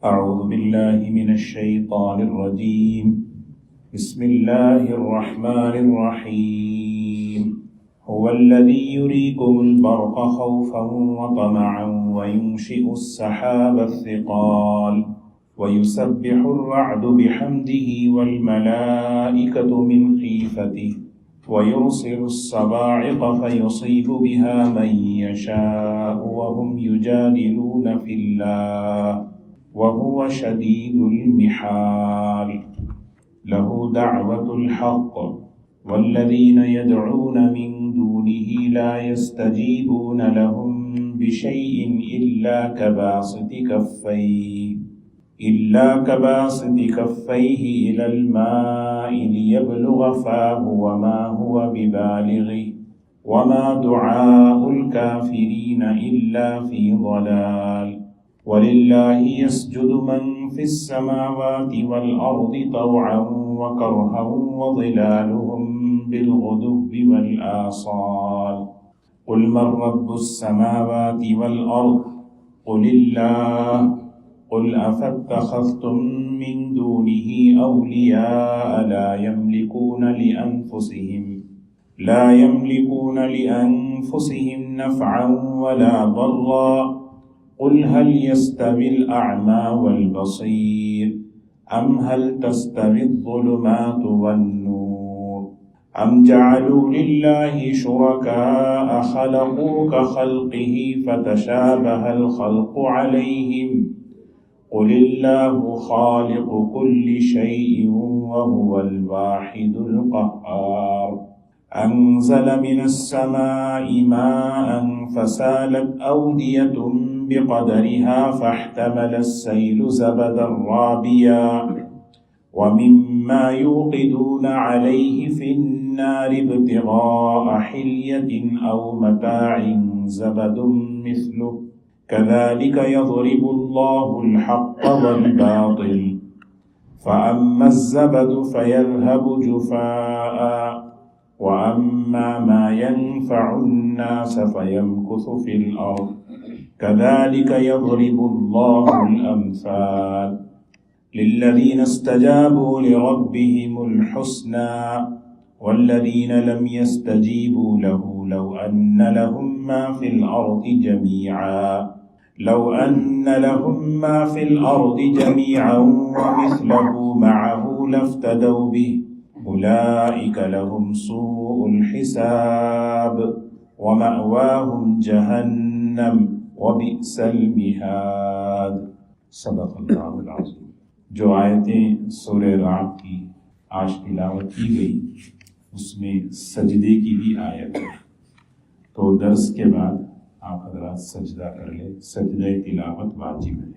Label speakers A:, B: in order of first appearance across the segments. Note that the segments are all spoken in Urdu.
A: أعوذ بالله من الشيطان الرجيم. بسم الله الرحمن الرحيم. هو الذي يريكم البرق خوفا وطمعا وينشئ السحاب الثقال ويسبح الرعد بحمده والملائكة من خيفته ويرسل الصواعق فيصيب بها من يشاء وهم يجادلون في الله وهو شديد المحال. له دعوة الحق والذين يدعون من دونه لا يستجيبون لهم بشيء إلا كباسط كفيه إلى الماء ليبلغ فاه وما هو ببالغه وما دعاء الكافرين إلا في ضلال. ولله يسجد من في السماوات والأرض طوعا وكرها وظلالهم بالغدو والآصال. قل من رب السماوات والأرض قل الله. قل أفاتخذتم من دونه أولياء لا يملكون لأنفسهم نفعا ولا ضرا. قل هل يستوي الأعمى والبصير أم هل تستوي الظلمات والنور أم جعلوا لله شركاء خلقوا كخلقه فتشابه الخلق عليهم. قل الله خالق كل شيء وهو الواحد القهار. أنزل من السماء ماء فسالت أودية بقدرها فاحتمل السيل زبدا رابيا ومما يوقدون عليه في النار ابتغاء حلية أو متاع زبد مثله كذلك يضرب الله الحق والباطل. فأما الزبد فيذهب جفاء وأما ما ينفع الناس فيمكث في الأرض كذلك يضرب الله الأمثال. للذين استجابوا لربهم الحسنى والذين لم يستجيبوا له لو أن لهم ما في الأرض جميعا ومثله معه لافتدوا به أولئك لهم سوء الحساب ومأواهم جہنم وبئس المہاد. صدق اللہ العظیم. جو آیتیں سورہ رعد کی آج تلاوت کی گئی اس میں سجدے کی بھی آیت ہے، تو درس کے بعد آپ حضرات سجدہ کر لیں. سجدہ تلاوت واجب ہے.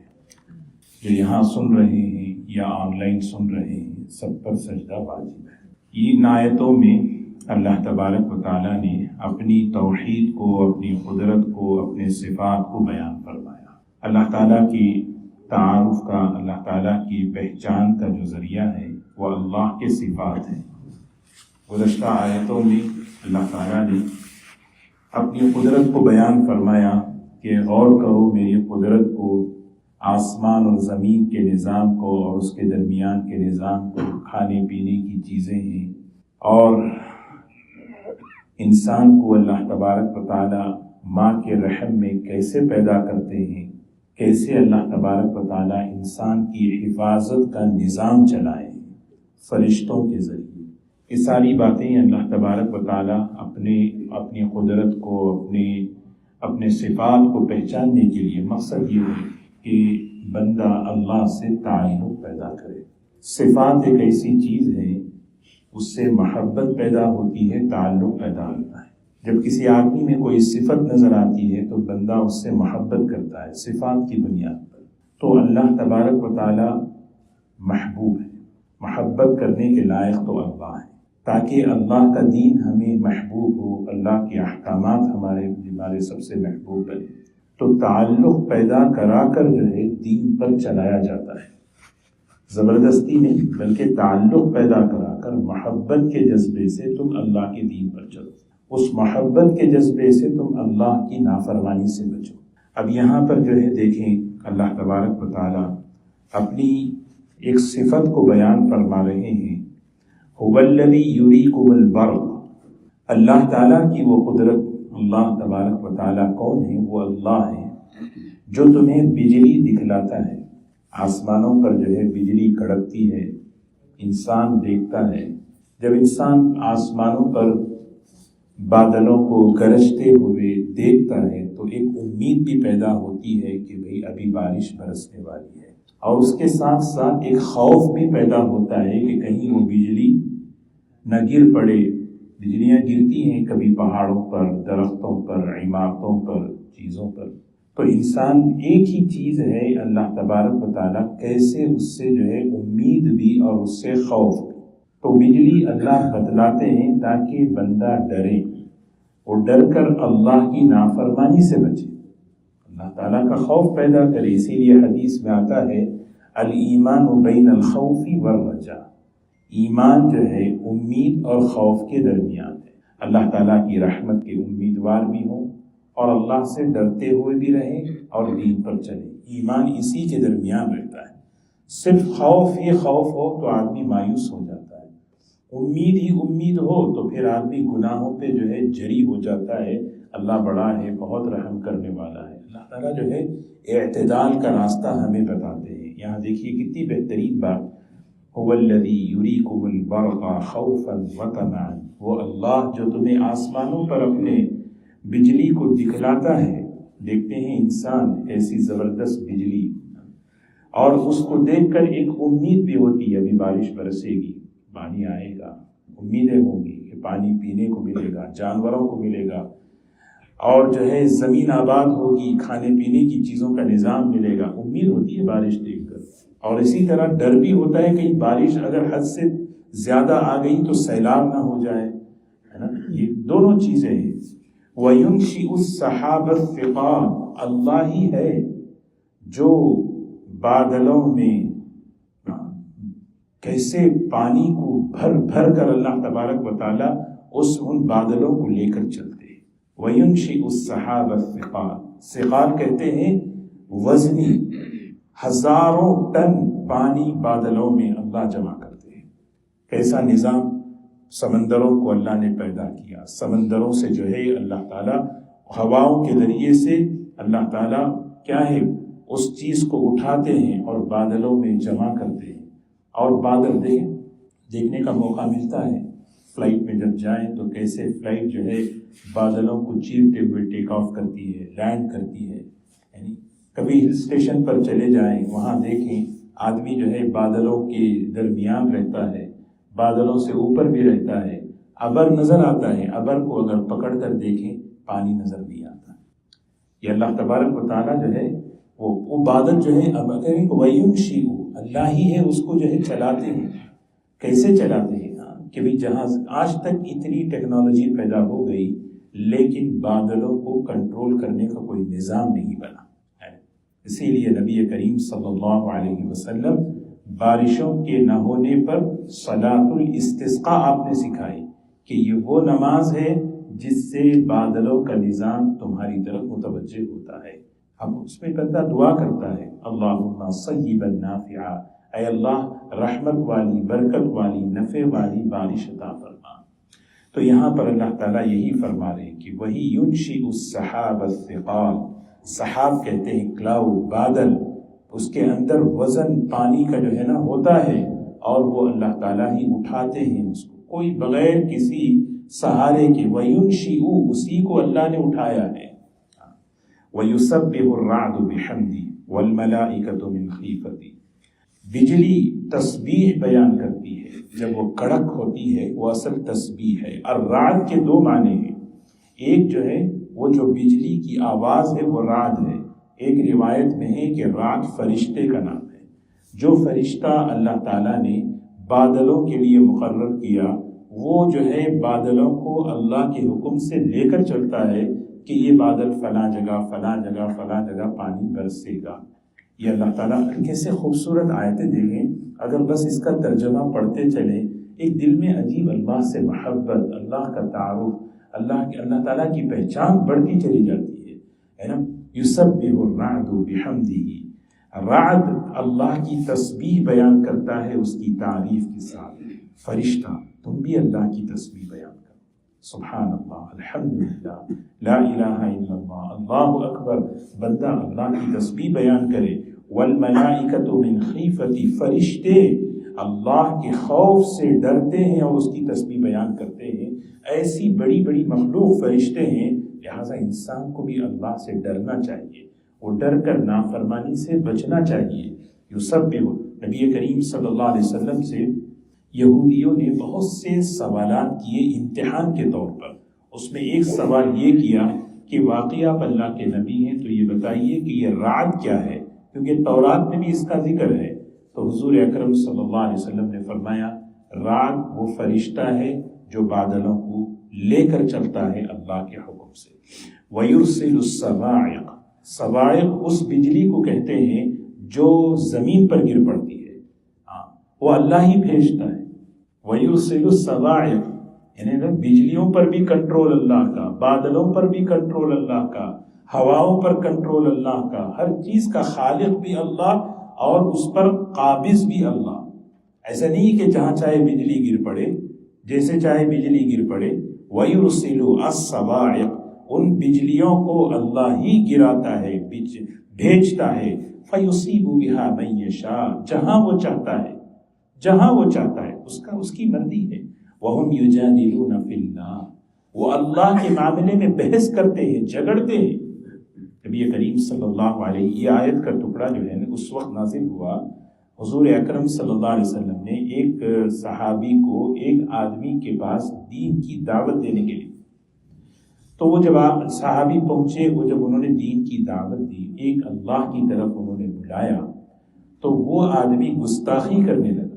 A: جو یہاں سن رہے ہیں یا آن لائن سن رہے ہیں سب پر سجدہ واجب ہے. ان آیتوں میں اللہ تبارک و تعالیٰ نے اپنی توحید کو، اپنی قدرت کو، اپنے صفات کو بیان فرمایا. اللہ تعالیٰ کی تعارف کا، اللہ تعالیٰ کی پہچان کا جو ذریعہ ہے وہ اللہ کے صفات ہیں. گزشتہ آیتوں میں اللہ تعالیٰ نے اپنی قدرت کو بیان فرمایا کہ غور کرو میری قدرت کو، آسمان اور زمین کے نظام کو اور اس کے درمیان کے نظام کو، کھانے پینے کی چیزیں ہیں، اور انسان کو اللہ تبارک و تعالیٰ ماں کے رحم میں کیسے پیدا کرتے ہیں، کیسے اللہ تبارک و تعالیٰ انسان کی حفاظت کا نظام چلائے فرشتوں کے ذریعے. یہ ساری باتیں اللہ تبارک و تعالیٰ اپنی قدرت کو، اپنے صفات کو پہچاننے کے لیے مقصد یہ ہے کہ بندہ اللہ سے تعلق پیدا کرے. صفات ایک ایسی چیز ہے اس سے محبت پیدا ہوتی ہے، تعلق پیدا ہوتا ہے. جب کسی آدمی میں کوئی صفت نظر آتی ہے تو بندہ اس سے محبت کرتا ہے صفات کی بنیاد پر. تو اللہ تبارک و تعالی محبوب ہے، محبت کرنے کے لائق تو اللہ ہے. تاکہ اللہ کا دین ہمیں محبوب ہو، اللہ کے احکامات ہمارے سب سے محبوب بنے، تو تعلق پیدا کرا کر جو ہے دین پر چلایا جاتا ہے. زبردستی نہیں بلکہ تعلق پیدا کرا کر محبت کے جذبے سے تم اللہ کے دین پر چلو، اس محبت کے جذبے سے تم اللہ کی نافرمانی سے بچو. اب یہاں پر جو ہے دیکھیں اللہ تبارک و تعالی اپنی ایک صفت کو بیان فرما رہے ہیں، هو الذی یریکم البرق، اللہ تعالیٰ کی وہ قدرت، اللہ تبارک و تعالیٰ کون ہے؟ وہ اللہ ہے جو تمہیں بجلی دکھلاتا ہے۔ آسمانوں پر جو ہے بجلی کڑکتی ہے، انسان دیکھتا ہے۔ جب انسان آسمانوں پر بادلوں کو گرجتے ہوئے دیکھتا ہے تو ایک امید بھی پیدا ہوتی ہے کہ بھئی ابھی بارش برسنے والی ہے، اور اس کے ساتھ ساتھ ایک خوف بھی پیدا ہوتا ہے کہ کہیں وہ بجلی نہ گر پڑے۔ بجلیاں گرتی ہیں کبھی پہاڑوں پر، درختوں پر، عمارتوں پر، چیزوں پر۔ تو انسان ایک ہی چیز ہے، اللہ تبارک و تعالیٰ کیسے اس سے جو ہے امید بھی اور اس سے خوف بھی۔ تو بجلی اللہ بتلاتے ہیں تاکہ بندہ ڈرے، اور ڈر کر اللہ کی نافرمانی سے بچے، اللہ تعالیٰ کا خوف پیدا کرے۔ اسی لیے حدیث میں آتا ہے الایمان بین الخوف والرجاء، ایمان جو ہے امید اور خوف کے درمیان ہے۔ اللہ تعالیٰ کی رحمت کے امیدوار بھی ہوں اور اللہ سے ڈرتے ہوئے بھی رہیں اور دین پر چلیں۔ ایمان اسی کے درمیان رہتا ہے۔ صرف خوف ہی خوف ہو تو آدمی مایوس ہو جاتا ہے، امید ہی امید ہو تو پھر آدمی گناہوں پہ جو ہے جری ہو جاتا ہے۔ اللہ بڑا ہے، بہت رحم کرنے والا ہے۔ اللہ تعالیٰ جو ہے اعتدال کا راستہ ہمیں بتاتے ہیں۔ یہاں دیکھیے کتنی بہترین بات، هو الذی یریکم البرق خوفا وطمعا، وہ اللہ جو تمہیں آسمانوں پر اپنے بجلی کو دکھلاتا ہے۔ دیکھتے ہیں انسان ایسی زبردست بجلی، اور اس کو دیکھ کر ایک امید بھی ہوتی ہے ابھی بارش برسے گی، پانی آئے گا، امیدیں ہوں گی کہ پانی پینے کو ملے گا، جانوروں کو ملے گا، اور جو ہے زمین آباد ہوگی، کھانے پینے کی چیزوں کا نظام ملے گا۔ امید ہوتی ہے بارش دیکھ کر، اور اسی طرح ڈر بھی ہوتا ہے کہ بارش اگر حد سے زیادہ آ گئی تو سیلاب نہ ہو جائے، ہے نا؟ یہ دونوں چیزیں ہیں۔ وَيُنشِئُ السَّحَابَ الثِّقَالَ، اللہ ہی ہے جو بادلوں میں کیسے پانی کو بھر بھر کر اللہ تبارک و تعالیٰ ان بادلوں کو لے کر چلتے ہیں۔ وَيُنشِئُ السَّحَابَ الثِّقَالَ، ثقال کہتے ہیں وزنی، ہزاروں ٹن پانی بادلوں میں اللہ جمع کرتے ہیں۔ کیسا نظام، سمندروں کو اللہ نے پیدا کیا، سمندروں سے جو ہے اللہ تعالیٰ ہواؤں کے ذریعے سے اللہ تعالیٰ کیا ہے اس چیز کو اٹھاتے ہیں اور بادلوں میں جمع کرتے ہیں، اور بادل دیکھنے کا موقع ملتا ہے۔ فلائٹ میں جب جائیں تو کیسے فلائٹ جو ہے بادلوں کو چیرتے ہوئے ٹیک آف کرتی ہے، لینڈ کرتی ہے۔ یعنی کبھی ہل اسٹیشن پر چلے جائیں، وہاں دیکھیں آدمی جو ہے بادلوں کے درمیان رہتا ہے، بادلوں سے اوپر بھی رہتا ہے، ابر نظر آتا ہے، ابر کو اگر پکڑ کر دیکھیں پانی نظر نہیں آتا۔ یہ اللہ تبارک و تعالیٰ جو ہے وہ بادل جو ہے اب وَيُنشِئُ، اللہ ہی ہے اس کو جو ہے چلاتے ہیں۔ کیسے چلاتے ہیں؟ کہ بھی جہاں آج تک اتنی ٹیکنالوجی پیدا ہو گئی لیکن بادلوں کو کنٹرول کرنے کا کوئی نظام نہیں بنا ہے۔ اسی لیے نبی کریم صلی اللہ علیہ وسلم بارشوں کے نہ ہونے پر صلاۃ الاستسقاء آپ نے سکھائی کہ یہ وہ نماز ہے جس سے بادلوں کا نظام تمہاری طرف متوجہ ہوتا ہے۔ اب اس میں بندہ دعا کرتا ہے اللہم صیبا نافعا، اے اللہ رحمت والی، برکت والی، نفع والی بارش عطا فرما۔ تو یہاں پر اللہ تعالیٰ یہی فرما رہے ہیں کہ وہی ینشئ السحاب الثقال، سحاب کہتے ہیں کلاؤڈ، بادل، اس کے اندر وزن پانی کا جو ہے نا ہوتا ہے، اور وہ اللہ تعالیٰ ہی اٹھاتے ہیں اس کو، کوئی بغیر کسی سہارے کے۔ وَيُنشِئُ، اسی کو اللہ نے اٹھایا ہے۔ وَيُسَبِّحُ الرَّعْدُ بِحَمْدِهِ وَالْمَلَائِكَةُ مِنْ خِيفَتِهِ، بجلی تسبیح بیان کرتی ہے، جب وہ کڑک ہوتی ہے وہ اصل تسبیح ہے۔ الرعد کے دو معنی ہیں، ایک جو ہے وہ جو بجلی کی آواز ہے وہ رعد ہے، ایک روایت میں ہے کہ رعد فرشتے کا نام ہے، جو فرشتہ اللہ تعالیٰ نے بادلوں کے لیے مقرر کیا، وہ جو ہے بادلوں کو اللہ کے حکم سے لے کر چلتا ہے کہ یہ بادل فلاں جگہ فلاں جگہ فلاں جگہ پانی برسے گا۔ یہ اللہ تعالیٰ کیسے خوبصورت آیتیں دیکھیں، اگر بس اس کا ترجمہ پڑھتے چلیں ایک دل میں عجیب اللہ سے محبت، اللہ کا تعارف، اللہ تعالیٰ کی پہچان بڑھتی چلی جاتی ہے نا۔ یسبح الرعد بحمدہ، رعد اللہ کی تسبیح بیان کرتا ہے اس کی تعریف کے ساتھ. فرشتہ تم بھی اللہ کی تسبیح بیان کرو. سبحان اللہ، الحمدللہ، لا الہ الا اللہ، اللہ اکبر. بندہ اللہ کی تسبیح بیان کرے. والملائکۃ من خیفتی، فرشتے اللہ کے خوف سے ڈرتے ہیں اور اس کی تسبیح بیان کرتے ہیں. ایسی بڑی بڑی مخلوق فرشتے ہیں، لہٰذا انسان کو بھی اللہ سے ڈرنا چاہیے، وہ ڈر کر نافرمانی سے بچنا چاہیے. یسبح، نبی کریم صلی اللہ علیہ وسلم سے یہودیوں نے بہت سے سوالات کیے امتحان کے طور پر. اس میں ایک سوال یہ کیا کہ واقعی آپ اللہ کے نبی ہیں تو یہ بتائیے کہ یہ رعد کیا ہے، کیونکہ تورات میں بھی اس کا ذکر ہے. تو حضور اکرم صلی اللہ علیہ وسلم نے فرمایا رعد وہ فرشتہ ہے جو بادلوں کو لے کر چلتا ہے اللہ کے حکم سے. وَيُرْسِلُ الصَّوَاعِقَ، صواعق اس بجلی کو کہتے ہیں جو زمین پر گر پڑتی ہے، وہ اللہ ہی بھیجتا ہے. وَيُرْسِلُ الصَّوَاعِقَ یعنی بجلیوں پر بھی کنٹرول اللہ کا، بادلوں پر بھی کنٹرول اللہ کا، ہواؤں پر کنٹرول اللہ کا، ہر چیز کا خالق بھی اللہ اور اس پر قابض بھی اللہ. ایسا نہیں کہ جہاں چاہے بجلی گر پڑے، جیسے چاہے بجلی گر پڑے. وَيُرْسِلُ الصَّوَاعِقَ ان بجلیوں کو اللہ ہی گراتا ہے، بھیجتا ہے. فَيُصِيبُ بِهَا مَن يَشَاءُ جہاں وہ چاہتا ہے، جہاں وہ چاہتا ہے، اس کی مرضی ہے. وَهُمْ يُجَادِلُونَ فِي اللَّهِ وہ اللہ کے معاملے میں بحث کرتے ہیں، جھگڑتے ہیں. نبی کریم صلی اللہ علیہ، یہ آیت کا ٹکڑا جو ہے اس وقت نازل ہوا. حضور اکرم صلی اللہ علیہ وسلم نے ایک صحابی کو ایک آدمی کے پاس دین کی دعوت دینے کے لیے، تو وہ جب صحابی پہنچے، وہ جب انہوں نے دین کی دعوت دی، ایک اللہ کی طرف انہوں نے بلایا، تو وہ آدمی گستاخی کرنے لگا،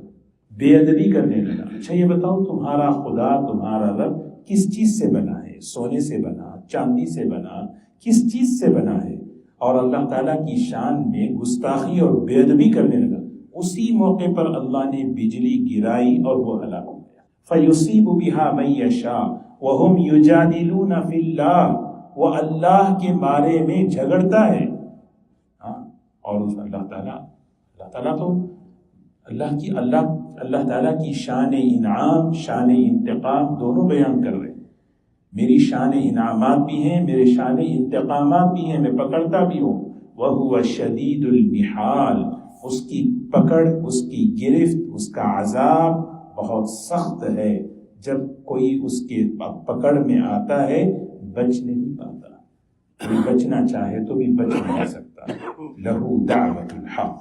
A: بے ادبی کرنے لگا. اچھا یہ بتاؤ تمہارا خدا، تمہارا رب کس چیز سے بنا ہے؟ سونے سے بنا، چاندی سے بنا، کس چیز سے بنا ہے؟ اور اللہ تعالیٰ کی شان میں گستاخی اور بے ادبی کرنے لگا. اسی موقع پر اللہ نے بجلی گرائی اور وہ ہلاک ہو گیا. فَيُصِيبُ بِهَا مَن يَشَاءُ وَهُمْ يُجَادِلُونَ فِي اللَّهِ وہ اللہ کے بارے میں جھگڑتا ہے. اور اللہ تعالیٰ تو اللہ تعالیٰ کی شان انعام، شان انتقام دونوں بیان کر رہے ہیں. میری شان انعامات بھی ہیں، میرے شان انتقامات بھی ہیں، میں پکڑتا بھی ہوں. وَهُوَ شَدِيدُ الْمِحَالِ اس کی پکڑ، اس کی گرفت، اس کا عذاب بہت سخت ہے. جب کوئی اس کے پکڑ میں آتا ہے بچ نہیں پاتا، کوئی بچنا چاہے تو بھی بچ نہیں سکتا. لہو دعوت الحق،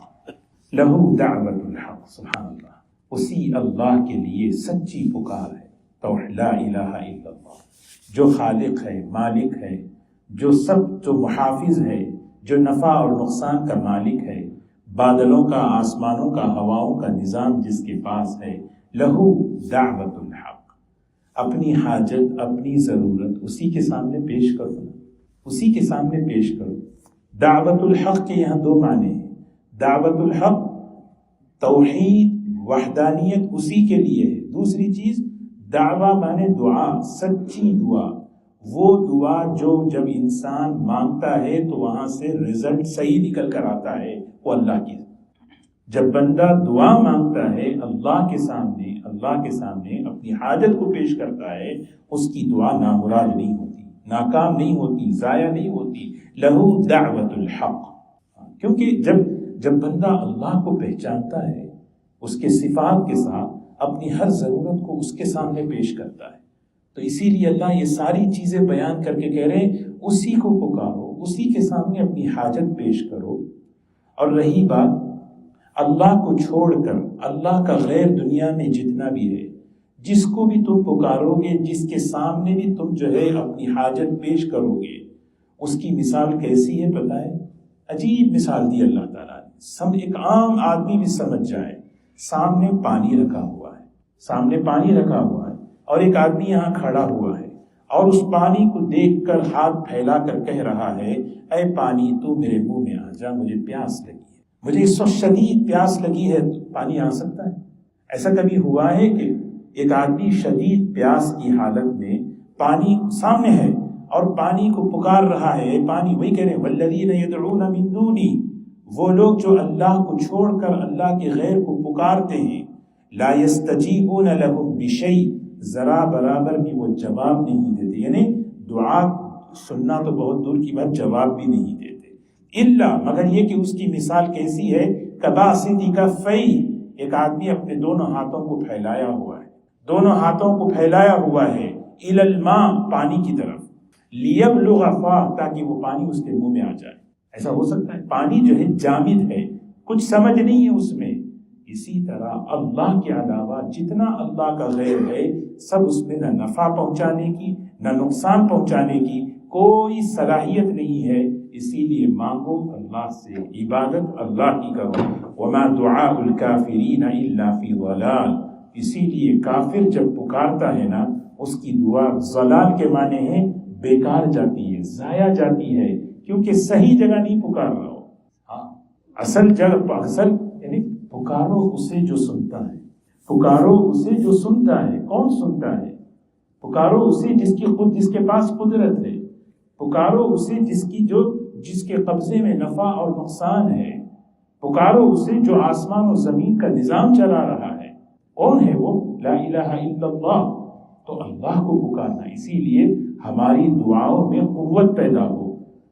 A: لہو دعوت الحق. سبحان اللہ، اسی اللہ کے لیے سچی پکار ہے. تو لا الہ الا اللہ، جو خالق ہے، مالک ہے، جو محافظ ہے، جو نفع اور نقصان کا مالک ہے، بادلوں کا، آسمانوں کا، ہواؤں کا نظام جس کے پاس ہے. لہو دعوت الحق، اپنی حاجت، اپنی ضرورت اسی کے سامنے پیش کرو، اسی کے سامنے پیش کرو. دعوت الحق کے یہاں دو معنی ہیں. دعوت الحق توحید، وحدانیت اسی کے لیے ہے. دوسری چیز دعویٰ مانے دعا، سچی دعا، وہ دعا جو جب انسان مانگتا ہے تو وہاں سے رزلٹ صحیح نکل کر آتا ہے، وہ اللہ کی. جب بندہ دعا مانگتا ہے اللہ کے سامنے اپنی حاجت کو پیش کرتا ہے، اس کی دعا نامراد نہیں ہوتی، ناکام نہیں ہوتی، ضائع نہیں ہوتی. لہو دعوت الحق، کیونکہ جب بندہ اللہ کو پہچانتا ہے، اس کے صفات کے ساتھ اپنی ہر ضرورت کو اس کے سامنے پیش کرتا ہے، تو اسی لیے اللہ یہ ساری چیزیں بیان کر کے کہہ رہے ہیں اسی کو پکارو، اسی کے سامنے اپنی حاجت پیش کرو. اور رہی بات اللہ کو چھوڑ کر، اللہ کا غیر دنیا میں جتنا بھی ہے، جس کو بھی تم پکارو گے، جس کے سامنے بھی تم جو ہے اپنی حاجت پیش کرو گے، اس کی مثال کیسی ہے پتہ ہے؟ عجیب مثال دی اللہ تعالیٰ نے. ایک عام آدمی بھی سمجھ جائے. سامنے پانی رکھا ہوا ہے اور ایک آدمی یہاں کھڑا ہوا ہے اور اس پانی کو دیکھ کر ہاتھ پھیلا کر کہہ رہا ہے، اے پانی تو میرے منہ میں آ جا، مجھے پیاس لگی ہے، مجھے اس وقت شدید پیاس لگی ہے. پانی آ سکتا ہے؟ ایسا کبھی ہوا ہے کہ ایک آدمی شدید پیاس کی حالت میں پانی سامنے ہے اور پانی کو پکار رہا ہے، اے پانی، وہی کہہ رہے ہیں والذین یدعون من دونی، وہ لوگ جو اللہ کو چھوڑ کر اللہ کے غیر کو پکارتے ہیں، لا یستجیبون لهم بشیء، ذرا برابر بھی وہ جواب نہیں دیتے، یعنی دعا سننا تو بہت دور کی بات، جواب بھی نہیں دیتے، الا مگر یہ کہ اس کی مثال کیسی ہے، کباسط کفیہ، ایک آدمی اپنے دونوں ہاتھوں کو پھیلایا ہوا ہے، دونوں ہاتھوں کو پھیلایا ہوا ہے الی الماء، پانی کی طرف، لیبلغ فاہ، تاکہ وہ پانی اس کے منہ میں آ جائے۔ ایسا ہو سکتا ہے؟ پانی جو ہے جامد ہے، کچھ سمجھ نہیں ہے اس میں۔ اسی طرح اللہ کے علاوہ جتنا اللہ کا غیر ہے، سب اس میں نہ نفع پہنچانے کی نہ نقصان پہنچانے کی کوئی صلاحیت نہیں ہے، اسی لیے مانگو اللہ سے، عبادت اللہ کی کرو۔ وما دعاء الکافرین الا فی ضلال، اسی لیے کافر جب پکارتا ہے نا، اس کی دعا ضلال کے معنی ہے بیکار جاتی ہے، ضائع جاتی ہے، کیونکہ صحیح جگہ نہیں پکار رہا ہو۔ ہاں، اصل جگہ، اصل یعنی پکارو اسے جو سنتا ہے، پکارو اسے جو سنتا ہے۔ کون سنتا ہے؟ پکارو اسے جس کے پاس قدرت ہے، پکارو اسے جس کے قبضے میں نفع اور نقصان ہے، پکارو اسے جو آسمان و زمین کا نظام چلا رہا ہے۔ کون ہے وہ؟ لا الہ الا اللہ۔ تو اللہ کو پکارنا، اسی لیے ہماری دعاؤں میں قوت پیدا ہو،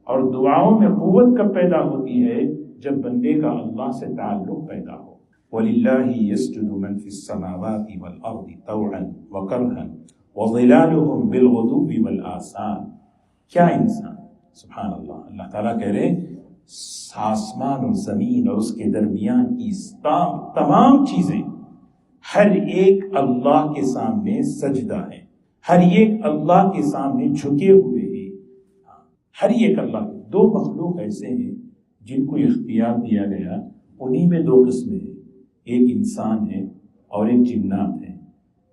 A: اور دعاؤں میں قوت کب پیدا ہوتی ہے؟ جب بندے کا اللہ سے تعلق پیدا ہو۔ وَلِلَّهِ يَسْجُدُ مَن فِي السَّمَاوَاتِ وَالْأَرْضِ طَوْعًا وَكَرْهًا وَظِلَالُهُمْ بِالْغُدُوِّ وَالْآصَالِ۔ کیا انسان، سبحان اللہ، اللہ تعالیٰ کہہ رہے آسمان اور زمین اور اس کے درمیان کی تمام چیزیں، ہر ایک اللہ کے سامنے سجدہ ہے، ہر ایک اللہ کے سامنے جھکے ہوئے ہیں۔ ہر ایک اللہ کے دو مخلوق ایسے ہیں جن کو اختیار دیا گیا، انہی میں دو قسمیں ہیں، ایک انسان ہے اور ایک جنات ہے۔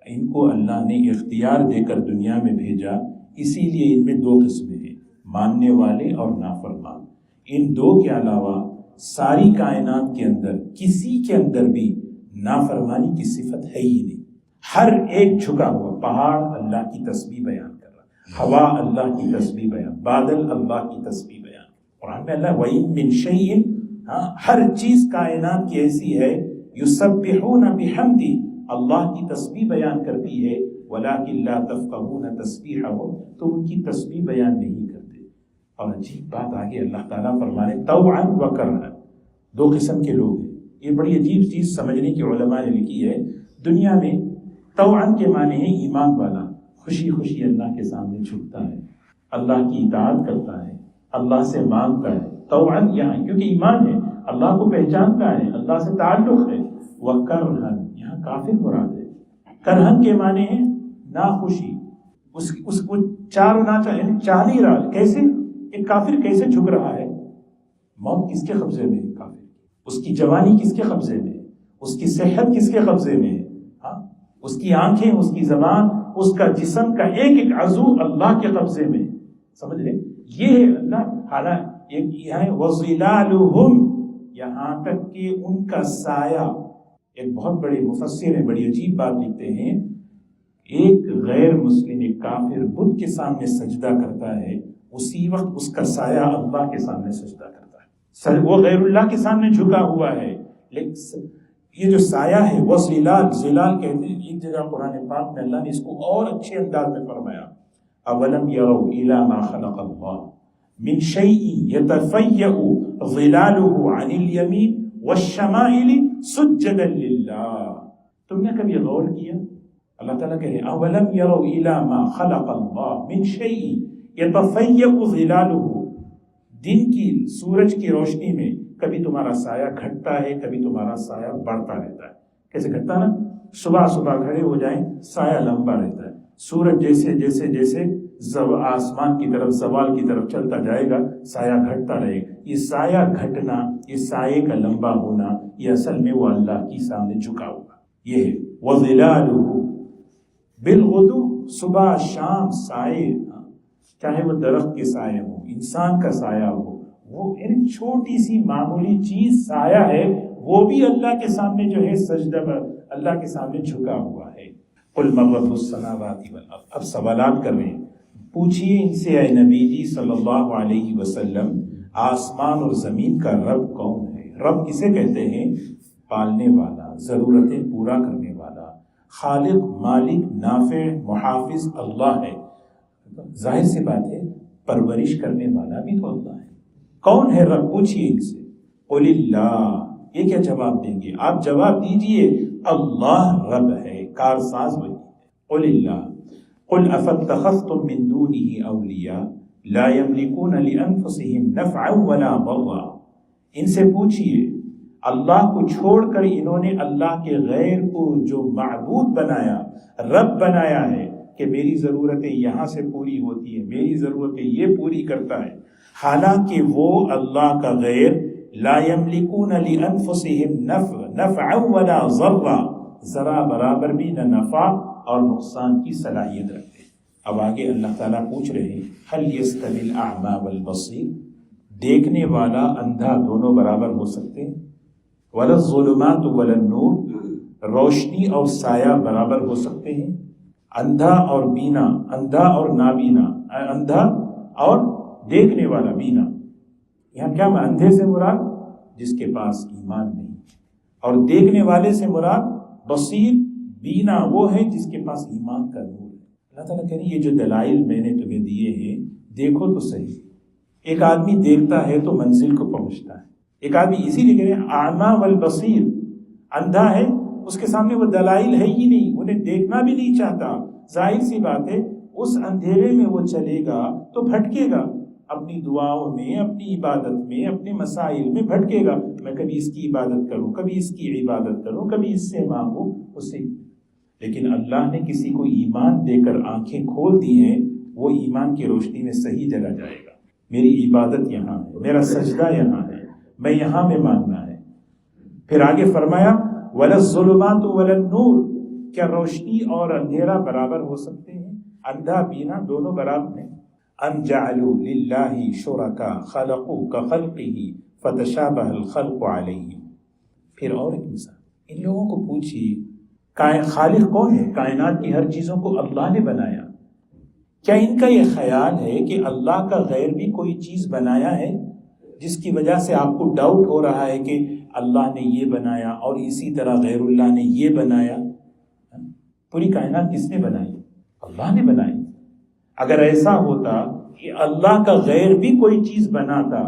A: ان کو اللہ نے اختیار دے کر دنیا میں بھیجا، اسی لیے ان میں دو قسمیں ہیں، ماننے والے اور نافرمان۔ ان دو کے علاوہ ساری کائنات کے اندر کسی کے اندر بھی نافرمانی کی صفت ہے ہی نہیں۔ ہر ایک جھکا ہوا، پہاڑ اللہ کی تسبیح بیان کر رہا، ہوا اللہ کی تسبیح بیان، بادل اللہ کی تسبیح بیان۔ قرآن میں اللہ وَإِن مِّن شَيْءٍ، ہر چیز کائنات کی ایسی ہے، یُسَبِّحُونَ بِحَمْدِهِ، اللہ کی تسبیح بیان کرتی ہے، وَلَٰكِن لَّا تَفْقَهُونَ تَسْبِيحَهُمْ، تو ان کی تسبیح بیان نہیں کرتے۔ اور عجیب بات آگے اللہ تعالیٰ فرمانے طَوْعًا وَكَرْهًا، دو قسم کے لوگ ہیں۔ یہ بڑی عجیب چیز سمجھنے کی علماء نے لکھی ہے، دنیا میں طوعاً کے معنی ہے ایمان والا، خوشی خوشی اللہ کے سامنے جھکتا ہے، اللہ کی اطاعت کرتا ہے، اللہ سے مانگتا ہے۔ طوعاً یہاں کیونکہ ایمان ہے، اللہ کو پہچانتا ہے، اللہ سے تعلق ہے۔ وَكَرْهًا، یہاں کافر مراد ہے۔ کرہن کے معنی ہے ناخوشی، اس کو چاہ نہیں رہا۔ کیسے ایک کافر کیسے جھک رہا ہے؟ موت کس کے قبضے میں ہے؟ کافر اس کی جوانی کس کے قبضے میں ہے؟ اس کی صحت کس کے قبضے میں ہے؟ اس کی آنکھیں، اس کی زبان، اس کا جسم کا ایک ایک عضو اللہ کے قبضے میں ہے۔ سمجھ لیں، یہ ہے اللہ حالانکہ یہاں وَظِلَالُهُمْ، یہاں تک کہ ان کا سایہ۔ ایک بہت بڑے مفسر ہیں، بڑی عجیب بات لکھتے ہیں، ایک غیر مسلم، ایک کافر بت کے سامنے سجدہ کرتا ہے، اسی وقت اس کا سایہ اللہ کے سامنے سجدہ کرتا ہے۔ وہ غیر اللہ کے سامنے جھکا ہوا ہے، لیکن یہ جو سایہ ہے وہ ظلال کہتے ہیں۔ ایک جگہ قرآن پاک میں اللہ نے اس کو اور اچھے انداز میں فرمایا، اولم یروا الی ما خلق اللہ من شیء یتفیأ ظلالہ عن الیمین والشمائل سجدا للہ۔ تم نے کبھی غور کیا؟ اللہ تعالیٰ کہہ رہے ہیں اولم یروا الی ما خلق اللہ من شیء یتفیأ ظلالہ، دن کی سورج کی روشنی میں کبھی تمہارا سایہ گھٹتا ہے، کبھی تمہارا سایہ بڑھتا رہتا ہے۔ کیسے گھٹتا نا؟ صبح کھڑے ہو جائیں، سایہ لمبا رہتا ہے، سورج جیسے جیسے جیسے آسمان کی طرف، زوال کی طرف چلتا جائے گا، سایہ گھٹتا رہے گا۔ یہ سایہ گھٹنا، یہ سایہ کا لمبا ہونا، یہ اصل میں وہ اللہ کی سامنے جھکا ہوگا۔ یہ ہے وَظِلَالُهُ بِالْغُدُوِّ، صبح شام سائے، چاہے وہ درخت کے سائے ہو، انسان کا سایہ ہو، وہ ایک چھوٹی سی معمولی چیز سایہ ہے، وہ بھی اللہ کے سامنے جو ہے سجدہ پر اللہ کے سامنے جھکا ہوا ہے۔ قُلْ مَن رَّبُّ السَّمَاوَاتِ وَالْأَرْضِ، اب سوالات کر رہے ہیں، پوچھئے ان سے اے نبی جی صلی اللہ علیہ وسلم، آسمان اور زمین کا رب کون ہے؟ رب کسے کہتے ہیں؟ پالنے والا، ضرورتیں پورا کرنے والا، خالق، مالک، نافع، محافظ اللہ ہے۔ ظاہر سی بات ہے پرورش کرنے والا بھی تو اللہ ہے۔ کون ہے رب؟ پوچھئے ان سے۔ قل اللہ، یہ کیا جواب دیں گے آپ؟ جواب دیجئے اللہ رب ہے، کارساز وہی ہے۔ قل اللہ قل افاتخذتم من دونه اولیاء لا یملکون لانفسهم نفعا ولا ضرا، ان سے پوچھئے اللہ کو چھوڑ کر انہوں نے اللہ کے غیر کو جو معبود بنایا، رب بنایا ہے کہ میری ضرورتیں یہاں سے پوری ہوتی ہیں، میری ضرورتیں یہ پوری کرتا ہے، حالانکہ وہ اللہ کا غیر لا یملکون لانفسهم نفعا ولا ضرا، ذرا برابر بھی نہ نفع اور نقصان کی صلاحیت رکھتے ہیں۔ اب آگے اللہ تعالیٰ پوچھ رہے ہیں هل يستوي الاعمى والبصير، دیکھنے والا اندھا دونوں برابر ہو سکتے ہیں؟ ولا الظلمات ولا النور، روشنی اور سایہ برابر ہو سکتے ہیں؟ اندھا اور بینا، اندھا اور نابینا، اندھا اور دیکھنے والا بینا، یہاں کیا اندھے سے مراد جس کے پاس ایمان نہیں، اور دیکھنے والے سے مراد بصیر بینا وہ ہے جس کے پاس ایمان کا نور ہے۔ اللہ تعالیٰ کہہ رہے ہیں یہ جو دلائل میں نے تمہیں دیے ہیں دیکھو تو صحیح۔ ایک آدمی دیکھتا ہے تو منزل کو پہنچتا ہے، ایک آدمی اسی لیے کہہ رہے ہیں اعمیٰ والبصیر، اندھا ہے، اس کے سامنے وہ دلائل ہے ہی نہیں، انہیں دیکھنا بھی نہیں چاہتا، ظاہر سی بات ہے اس اندھیرے میں وہ چلے گا تو بھٹکے گا، اپنی دعاؤں میں، اپنی عبادت میں، اپنے مسائل میں بھٹکے گا، میں کبھی اس کی عبادت کروں، کبھی اس کی عبادت کروں، کبھی اس سے مانگوں، اس سے۔ لیکن اللہ نے کسی کو ایمان دے کر آنکھیں کھول دی ہیں، وہ ایمان کی روشنی میں صحیح جگہ جائے گا، میری عبادت یہاں ہے، میرا سجدہ یہاں ہے، میں یہاں میں مانگنا ہے۔ پھر آگے فرمایا وَلَا الظُّلُمَاتُ وَلَا النُّورُ، کیا روشنی اور اندھیرا برابر ہو سکتے ہیں؟ اندھا بینا دونوں برابر ہیں۔ أَمْ جَعَلُوا لِلَّهِ شُرَكَاءَ خَلَقُوا كَخَلْقِهِ فَتَشَابَهَ الْخَلْقُ عَلَيْهِمْ۔ پھر اور ایک مثال، ان لوگوں کو پوچھیے خالق کون ہے؟ کائنات کی ہر چیزوں کو اللہ نے بنایا، کیا ان کا یہ خیال ہے کہ اللہ کا غیر بھی کوئی چیز بنایا ہے جس کی وجہ سے آپ کو ڈاؤٹ ہو رہا ہے کہ اللہ نے یہ بنایا اور اسی طرح غیر اللہ نے یہ بنایا؟ پوری کائنات کس نے بنائی؟ اللہ نے بنائی۔ اگر ایسا ہوتا کہ اللہ کا غیر بھی کوئی چیز بناتا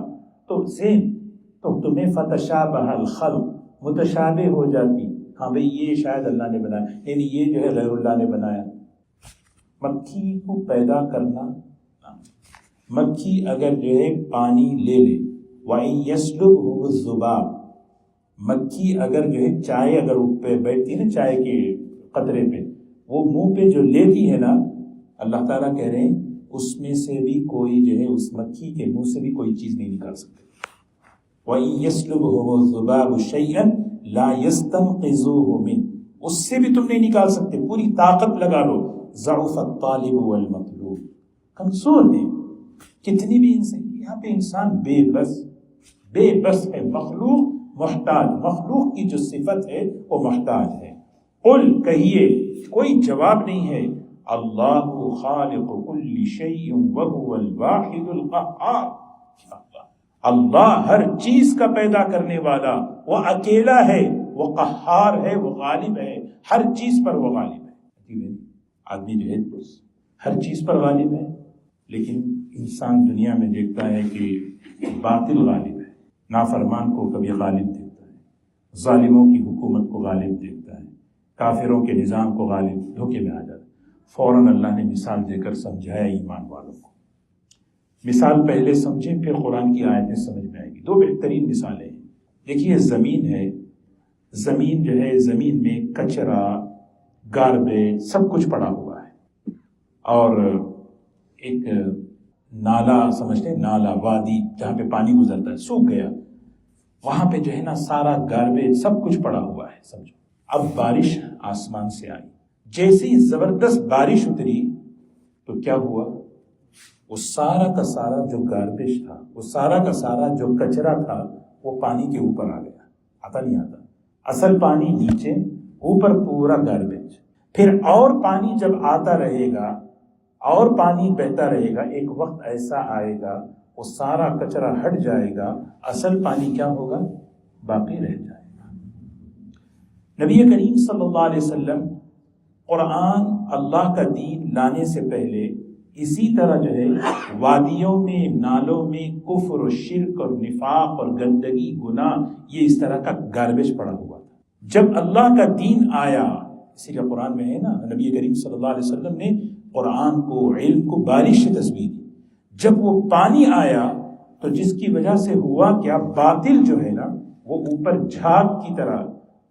A: تو تمہیں فتشابہ الخلق، متشابہ ہو جاتی، ہاں بھئی یہ شاید اللہ نے بنایا، یعنی یہ جو ہے غیر اللہ نے بنایا۔ مکھی کو پیدا کرنا، مکھی اگر جو ہے پانی لے لے، وَإِن يَسْلُبْهُ الذُّبَابُ، مکھی اگر جو ہے چائے اگر پہ بیٹھتی ہے نا، چائے کے قطرے پہ، وہ منہ پہ جو لیتی ہے نا، اللہ تعالیٰ کہہ رہے ہیں اس میں سے بھی کوئی جو ہے اس مکھی کے منہ سے بھی کوئی چیز نہیں نکال سکتے۔ وَإِن يَسْلُبْهُ الذُّبَابُ شَيْئًا لَا يَسْتَنْقِذُوهُ مِنْهُ، اس سے بھی تم نہیں نکال سکتے، پوری طاقت لگا لو۔ ضعف الطالب والمطلوب، کمزور ہے، کتنی بھی انسان، یہاں پہ انسان بے بس ہے، مخلوق محتاج، مخلوق کی جو صفت ہے وہ محتاج ہے۔ قل، کہیے، کوئی جواب نہیں ہے، اللہ خالق کل شیء وهو الواحد القہار، اللہ ہر چیز کا پیدا کرنے والا، وہ اکیلا ہے، وہ قہار ہے، وہ غالب ہے، ہر چیز پر وہ غالب ہے۔ آدمی جو ہے ہر چیز پر غالب ہے، لیکن انسان دنیا میں دیکھتا ہے کہ باطل غالب ہے، نافرمان کو کبھی غالب دیکھتا ہے، ظالموں کی حکومت کو غالب دیکھتا ہے، کافروں کے نظام کو غالب، دھوکے میں آ جاتا ہے۔ فوراً اللہ نے مثال دے کر سمجھایا ایمان والوں کو۔ مثال پہلے سمجھیں پھر قرآن کی آیتیں سمجھ میں آئے گی۔ دو بہترین مثالیں ہیں۔ دیکھیے زمین ہے، زمین جو ہے، زمین میں کچرا، گاربیج سب کچھ پڑا ہوا ہے، اور ایک نالا سمجھتے ہیں، نالا، وادی جہاں پہ پانی گزرتا ہے، سوکھ گیا، وہاں پہ جو ہے نا سارا گاربیج سب کچھ پڑا ہوا ہے، سمجھو۔ اب بارش آسمان سے آئی، جیسی زبردست بارش اتری تو کیا ہوا؟ وہ سارا کا سارا جو گاربیج تھا، وہ سارا کا سارا جو کچرا تھا، وہ پانی کے اوپر آ گیا، آتا نہیں آتا، اصل پانی نیچے، اوپر پورا گاربیج۔ پھر اور پانی جب آتا رہے گا اور پانی بہتا رہے گا، ایک وقت ایسا آئے گا وہ سارا کچرا ہٹ جائے گا، اصل پانی کیا ہوگا؟ باقی رہ جائے گا۔ نبی کریم صلی اللہ علیہ وسلم قرآن اللہ کا دین لانے سے پہلے اسی طرح جو ہے وادیوں میں نالوں میں کفر و شرک اور نفاق اور گندگی گناہ یہ اس طرح کا گاربیج پڑا ہوا تھا۔ جب اللہ کا دین آیا، اسی لیے قرآن میں ہے نا، نبی کریم صلی اللہ علیہ وسلم نے قرآن کو علم کو بارش سے تشبیہ دی۔ جب وہ پانی آیا تو جس کی وجہ سے ہوا کیا، باطل جو ہے نا وہ اوپر جھاگ کی طرح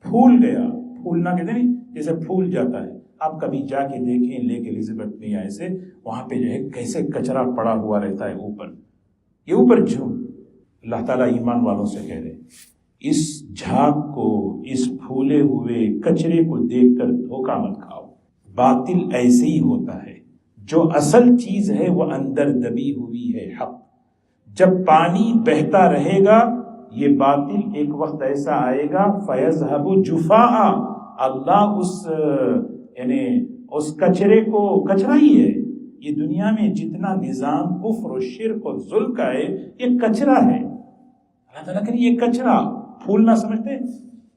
A: پھول گیا۔ پھولنا کہتے ہیں جیسے پھول جاتا ہے، آپ کبھی جا کے دیکھیں لیک ایلزابتھ میں یا ایسے، وہاں پہ جو ہے کیسے کچرا پڑا ہوا رہتا ہے اوپر، یہ اوپر جھوم۔ اللہ تعالیٰ ایمان والوں سے کہہ رہے اس جھاگ کو، اس پھولے ہوئے کچرے کو دیکھ کر دھوکہ مت کھاؤ۔ باطل ایسے ہی ہوتا ہے، جو اصل چیز ہے وہ اندر دبی ہوئی ہے حق۔ جب پانی بہتا رہے گا یہ باطل ایک وقت ایسا آئے گا فَيَذْهَبُ جُفَاءً، اللہ اس کچرے کو، کچرا ہی ہے یہ دنیا میں جتنا نظام کفر و شرک اور ظلم کا ہے یہ کچرا ہے۔ اللہ تعالیٰ کہ یہ کچرا، پھول نہ سمجھتے،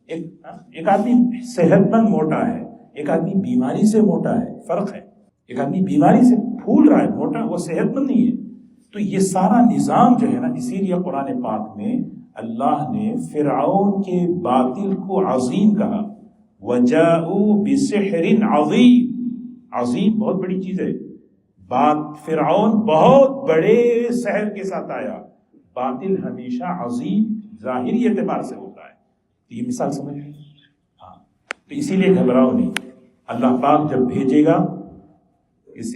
A: ایک آدمی صحت مند موٹا ہے، ایک آدمی بیماری سے موٹا ہے، فرق ہے۔ ایک آدمی بیماری سے پھول رہا ہے موٹا، وہ صحت مند نہیں ہے۔ تو یہ سارا نظام جو ہے نا، اسی لیے قرآن پاک میں اللہ نے فرعون کے باطل کو عظیم کہا، وَجَاءُوا بِسِحْرٍ عَظِيمٍ، عظیم بہت بڑی چیز ہے۔ فرعون بہت بڑے سحر کے ساتھ آیا، باطل ہمیشہ عظیم ظاہری اعتبار سے ہوتا ہے۔ یہ مثال سمجھ لیں، ہاں، تو اسی لیے گھبراؤ نہیں، اللہ پاک جب بھیجے گا۔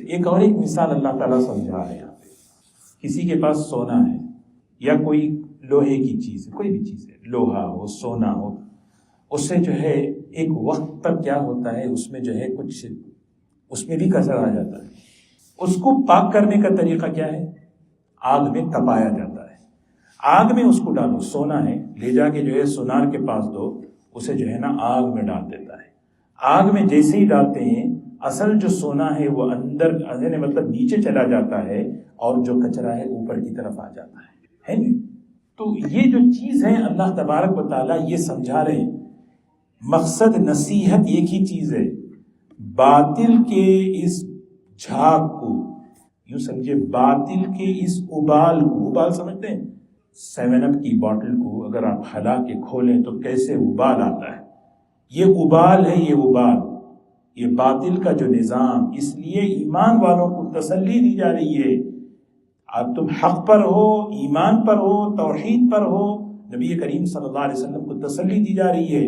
A: ایک اور ایک مثال اللہ تعالیٰ سمجھا ہے یہاں پہ، کسی کے پاس سونا ہے یا کوئی لوہے کی چیز، کوئی بھی چیز ہے، لوہا ہو سونا ہو، اس سے جو ہے ایک وقت پر کیا ہوتا ہے، اس میں جو ہے کچھ اس میں بھی کچرا آ جاتا ہے۔ اس کو پاک کرنے کا طریقہ کیا ہے، آگ میں تپایا جاتا ہے۔ آگ میں اس کو ڈالو، سونا ہے، لے جا کے جو ہے سونار کے پاس دو، اسے جو ہے نا آگ میں ڈال دیتا ہے۔ آگ میں جیسے ہی ڈالتے ہیں اصل جو سونا ہے وہ اندر مطلب نیچے چلا جاتا ہے، اور جو کچرا ہے اوپر کی طرف آ جاتا ہے نا۔ تو یہ جو چیز ہے اللہ تبارک و تعالیٰ یہ سمجھا رہے ہیں، مقصد نصیحت ایک ہی چیز ہے، باطل کے اس جھاگ کو، یوں سمجھے باطل کے اس ابال کو، ابال سمجھتے ہیں 7 اپ کی باٹل کو اگر آپ ہلا کے کھولیں تو کیسے ابال آتا ہے، یہ ابال ہے، یہ ابال، یہ باطل کا جو نظام۔ اس لیے ایمان والوں کو تسلی دی جا رہی ہے، اب تم حق پر ہو، ایمان پر ہو، توحید پر ہو، نبی کریم صلی اللہ علیہ وسلم کو تسلی دی جا رہی ہے،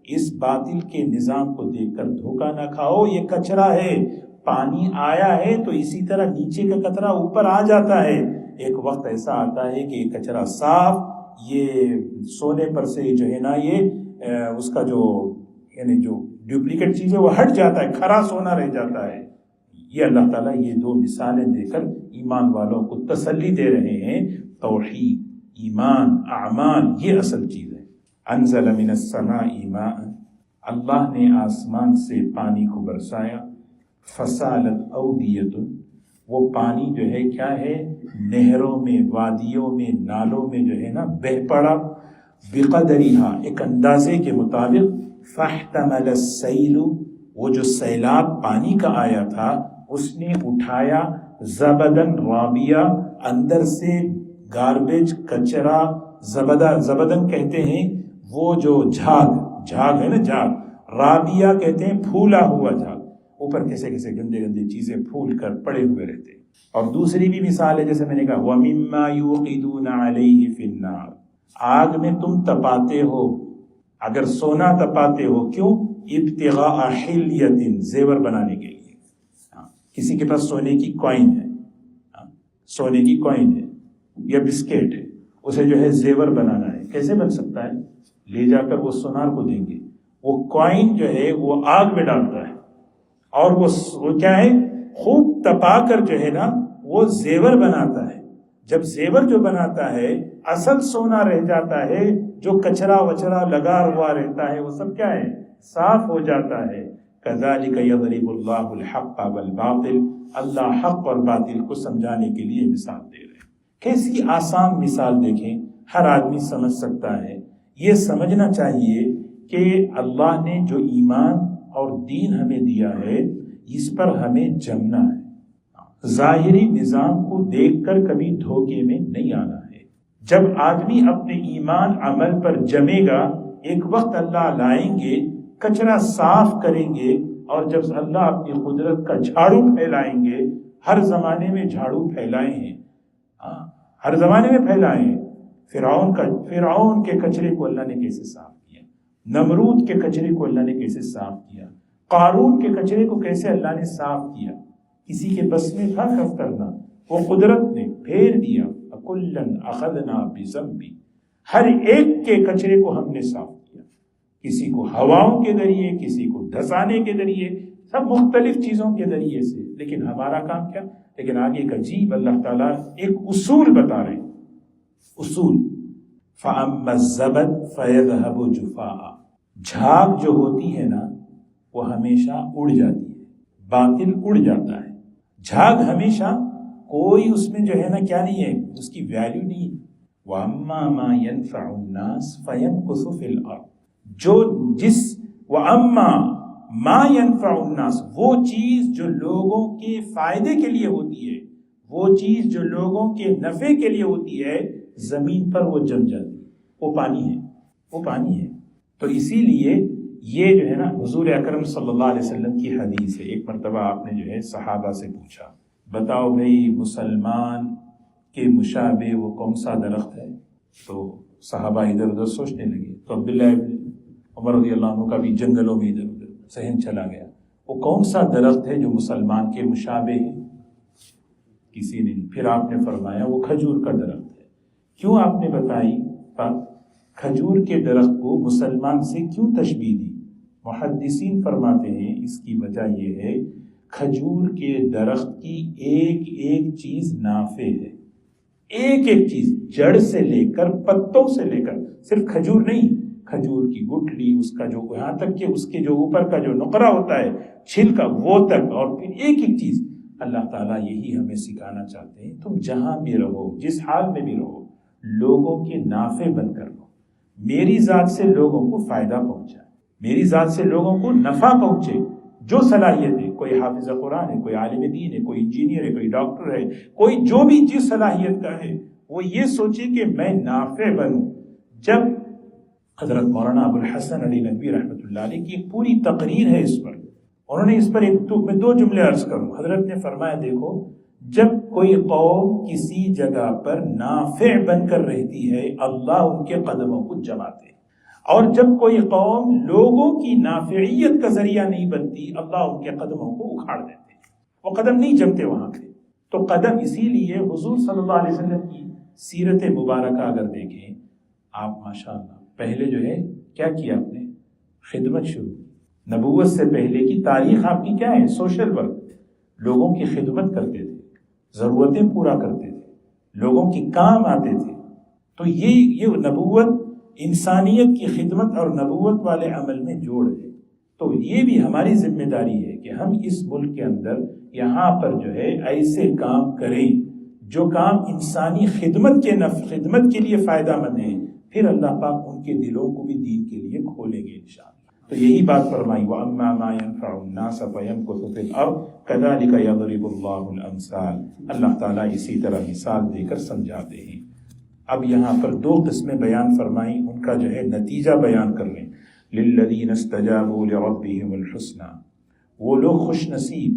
A: اس باطل کے نظام کو دیکھ کر دھوکہ نہ کھاؤ، یہ کچرا ہے۔ پانی آیا ہے تو اسی طرح نیچے کا کچرا اوپر آ جاتا ہے، ایک وقت ایسا آتا ہے کہ یہ کچرا صاف، یہ سونے پر سے جو ہے نا یہ اس کا جو ڈپلیکیٹ چیز ہے وہ ہٹ جاتا ہے، کھرا سونا رہ جاتا ہے۔ یہ اللہ تعالیٰ یہ 2 مثالیں دے کر ایمان والوں کو تسلی دے رہے ہیں، توحید، ایمان، اعمال یہ اصل چیز ہے۔ انزل من السماء ماء، اللہ نے آسمان سے پانی کو برسایا، فسالت اودیۃ، وہ پانی جو ہے کیا ہے، نہروں میں، وادیوں میں، نالوں میں جو ہے نا بہہ پڑا، بقدرہا، ایک اندازے کے مطابق، فاحتمل السیل، وہ جو سیلاب پانی کا آیا تھا اس نے اٹھایا، زبدن رابیہ، اندر سے گاربیج کچرا، زبدن کہتے ہیں وہ جو جھاگ ہے نا، جھاگ، رابیہ کہتے ہیں پھولا ہوا جھاگ، اوپر کیسے کیسے گندے گندے چیزیں پھول کر پڑے ہوئے رہتے ہیں۔ اور دوسری بھی مثال ہے جیسے میں نے کہا، وَمِمَّا يُوقِدُونَ عَلَيْهِ فِي النَّارِ، آگ میں تم تپاتے ہو، اگر سونا تپاتے ہو، کیوں؟ ابتغاء حلیۃ، زیور بنانے کے لیے۔ کسی کے پاس سونے کی کوائن ہے، سونے کی کوائن ہے یا بسکٹ ہے، اسے جو ہے زیور بنانا ہے، کیسے بن سکتا ہے؟ لے جا کر وہ سونار کو دیں گے، وہ کوائن جو ہے وہ آگ میں ڈالتا ہے، اور وہ کیا ہے، خوب تپا کر جو ہے نا وہ زیور بناتا ہے۔ جب زیور جو بناتا ہے اصل سونا رہ جاتا ہے، جو کچرا وچرا لگا ہوا رہتا ہے وہ سب کیا ہے، صاف ہو جاتا ہے۔ کذالک یضرب اللہ الحق والباطل، اللہ حق اور باطل کو سمجھانے کے لیے مثال دے رہے ہیں۔ کیسی آسان مثال دیکھیں، ہر آدمی سمجھ سکتا ہے۔ یہ سمجھنا چاہیے کہ اللہ نے جو ایمان اور دین ہمیں دیا ہے اس پر ہمیں جمنا ہے، ظاہری نظام کو دیکھ کر کبھی دھوکے میں نہیں آنا ہے۔ جب آدمی اپنے ایمان عمل پر جمے گا، ایک وقت اللہ لائیں گے، کچرا صاف کریں گے، اور جب اللہ اپنی قدرت کا جھاڑو پھیلائیں گے، ہر زمانے میں جھاڑو پھیلائے ہیں، ہر زمانے میں پھیلائے ہیں۔ فرعون کے کچرے کو اللہ نے کیسے صاف کیا، نمرود کے کچرے کو اللہ نے کیسے صاف کیا، قارون کے کچرے کو کیسے اللہ نے صاف کیا، کسی کے بس میں تھا صاف کرنا، وہ قدرت نے پھیر دیا۔ اَكُلًّا أَخَذْنَا بِذَنبِهِ، ہر ایک کے کچرے کو ہم نے صاف کیا، کسی کو ہواؤں کے ذریعے، کسی کو دھسانے کے ذریعے، سب مختلف چیزوں کے ذریعے سے۔ لیکن ہمارا کام کیا؟ لیکن آگے ایک عجیب اللہ تعالیٰ ایک اصول بتا رہے ہیں، اصول فَأَمَّا الزَّبَدُ فَيَذْهَبُ جُفَاءً، جھاگ جو ہوتی ہے نا وہ ہمیشہ اڑ جاتی ہے، باطل اڑ جاتا ہے۔ جھاگ ہمیشہ کوئی اس میں جو ہے نا کیا نہیں ہے، اس کی ویلیو نہیں۔ وَأَمَّا مَا يَنْفَعُ النَّاسَ فَيَمْكُثُ فِي الْأَرْضِ، وَأَمَّا مَا يَنْفَعُ النَّاسَ، وہ چیز جو لوگوں کے فائدے کے لیے ہوتی ہے، وہ چیز جو لوگوں کے نفع کے لیے ہوتی ہے، زمین پر وہ جم جاتی ہے، وہ پانی ہے، وہ پانی ہے۔ تو اسی لیے یہ جو ہے نا حضور اکرم صلی اللہ علیہ وسلم کی حدیث ہے۔ ایک مرتبہ آپ نے جو ہے صحابہ سے پوچھا، بتاؤ بھئی مسلمان کے مشابہ وہ کون سا درخت ہے؟ تو صحابہ ادھر ادھر سوچنے لگے، تو عبداللہ ابن عمر رضی اللہ عنہ کا بھی جنگلوں میں ادھر ادھر ذہن چلا گیا، وہ کون سا درخت ہے جو مسلمان کے مشابہ ہے؟ کسی نے نہیں۔ پھر آپ نے فرمایا وہ کھجور کا درخت ہے۔ کیوں آپ نے بتائی بات؟ کھجور کے درخت کو مسلمان سے کیوں تشبیہ دی؟ محدثین فرماتے ہیں اس کی وجہ یہ ہے، کھجور کے درخت کی ایک ایک چیز نافع ہے، ایک ایک چیز، جڑ سے لے کر پتوں سے لے کر، صرف کھجور نہیں، کھجور کی گٹھلی، اس کا جو یہاں تک کہ اس کے جو اوپر کا جو نقرہ ہوتا ہے چھلکا، وہ تک، اور پھر ایک ایک چیز۔ اللہ تعالیٰ یہی ہمیں سکھانا چاہتے ہیں، تم جہاں بھی رہو، جس حال میں بھی رہو، لوگوں کے نافع بن کر رہو، میری ذات سے لوگوں کو فائدہ پہنچائے، میری ذات سے لوگوں کو نفع پہنچے۔ جو صلاحیت ہے، کوئی حافظ قرآن ہے، کوئی عالم دین ہے، کوئی انجینئر ہے، کوئی ڈاکٹر ہے، کوئی جو بھی جس صلاحیت کا ہے، وہ یہ سوچے کہ میں نافع بنوں۔ جب حضرت مولانا ابو الحسن علی ندوی رحمۃ اللہ علیہ کی ایک پوری تقریر ہے اس پر، انہوں نے اس پر میں دو جملے عرض کروں۔ حضرت نے فرمایا دیکھو، جب کوئی قوم کسی جگہ پر نافع بن کر رہتی ہے، اللہ ان کے قدموں کو جماتے ہیں، اور جب کوئی قوم لوگوں کی نافعیت کا ذریعہ نہیں بنتی، اللہ ان کے قدموں کو اکھاڑ دیتے ہیں، وہ قدم نہیں جمتے وہاں پہ۔ تو قدم اسی لیے حضور صلی اللہ علیہ وسلم کی سیرت مبارکہ اگر دیکھیں آپ، ماشاءاللہ پہلے جو ہے کیا کیا آپ نے؟ خدمت شروع کی۔ نبوت سے پہلے کی تاریخ آپ کی کیا ہے؟ سوشل ورک، لوگوں کی خدمت کرتے تھے، ضرورتیں پورا کرتے تھے، لوگوں کے کام آتے تھے۔ تو یہ نبوت انسانیت کی خدمت اور نبوت والے عمل میں جوڑ ہے۔ تو یہ بھی ہماری ذمہ داری ہے کہ ہم اس ملک کے اندر یہاں پر جو ہے ایسے کام کریں جو کام انسانی خدمت کے لیے فائدہ مند ہے، پھر اللہ پاک ان کے دلوں کو بھی دین کے لیے کھولیں گے انشاءاللہ۔ تو یہی بات فرمائی، وَأَمَّا مَا يَنْفَعُ النَّاسَ فَيَمْكُثُ فِي الْأَرْضِ كَذَلِكَ يَضْرِبُ اللَّهُ الْأَمْثَالَ۔ اللہ تعالیٰ اسی طرح مثال دے کر سمجھاتے ہیں۔ اب یہاں پر دو قسمیں بیان فرمائیں، ان کا جو ہے نتیجہ بیان کر لیں۔ لِلَّذِينَ اسْتَجَابُوا لِرَبِّهِمُ الْحُسْنَى، وہ لوگ خوش نصیب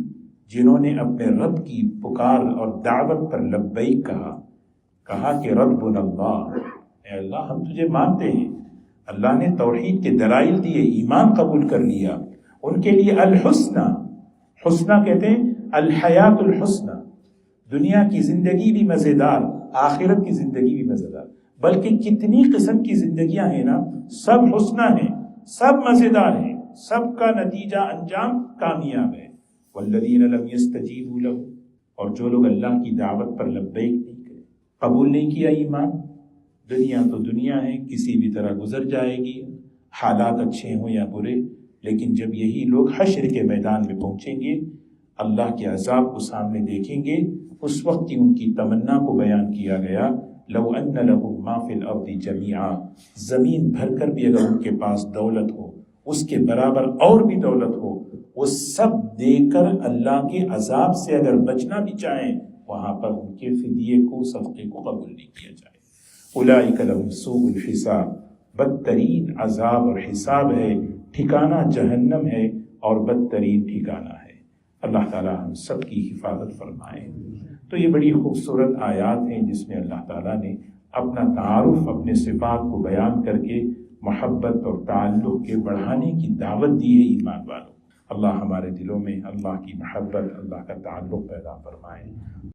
A: جنہوں نے اپنے رب کی پکار اور دعوت پر لبیک کہا کہ ربنا اللہ، اے اللہ ہم تجھے مانتے ہیں۔ اللہ نے توحید کے دلائل دیے، ایمان قبول کر لیا، ان کے لیے الحسنہ، حسنہ کہتے ہیں الحیات الحسنہ، دنیا کی زندگی بھی مزیدار، آخرت کی زندگی بھی مزیدار، بلکہ کتنی قسم کی زندگیاں ہیں نا، سب حسنہ ہیں، سب مزیدار ہیں، سب کا نتیجہ انجام کامیاب ہے۔ والذین لم یستجیبوا لہ، اور جو لوگ اللہ کی دعوت پر لبیک نہیں کرے، قبول نہیں کیا ایمان، دنیا تو دنیا ہے، کسی بھی طرح گزر جائے گی، حالات اچھے ہوں یا برے، لیکن جب یہی لوگ حشر کے میدان میں پہنچیں گے، اللہ کے عذاب کو سامنے دیکھیں گے، اس وقت ہی ان کی تمنا کو بیان کیا گیا، لو ان لهم ما فی الارض جمیعا، زمین بھر کر بھی اگر ان کے پاس دولت ہو، اس کے برابر اور بھی دولت ہو، وہ سب دے کر اللہ کے عذاب سے اگر بچنا بھی چاہیں، وہاں پر ان کے فدیے کو، صدقے کو قبول نہیں کیا جائے۔ اولئک لهم سوء الحساب، بدترین عذاب اور حساب ہے، ٹھکانہ جہنم ہے اور بدترین ٹھکانہ ہے۔ اللہ تعالیٰ ہم سب کی حفاظت فرمائے۔ تو یہ بڑی خوبصورت آیات ہیں جس میں اللہ تعالیٰ نے اپنا تعارف، اپنے صفات کو بیان کر کے محبت اور تعلق کے بڑھانے کی دعوت دی ہے ایمان والوں۔ اللہ ہمارے دلوں میں اللہ کی محبت، اللہ کا تعلق پیدا فرمائے۔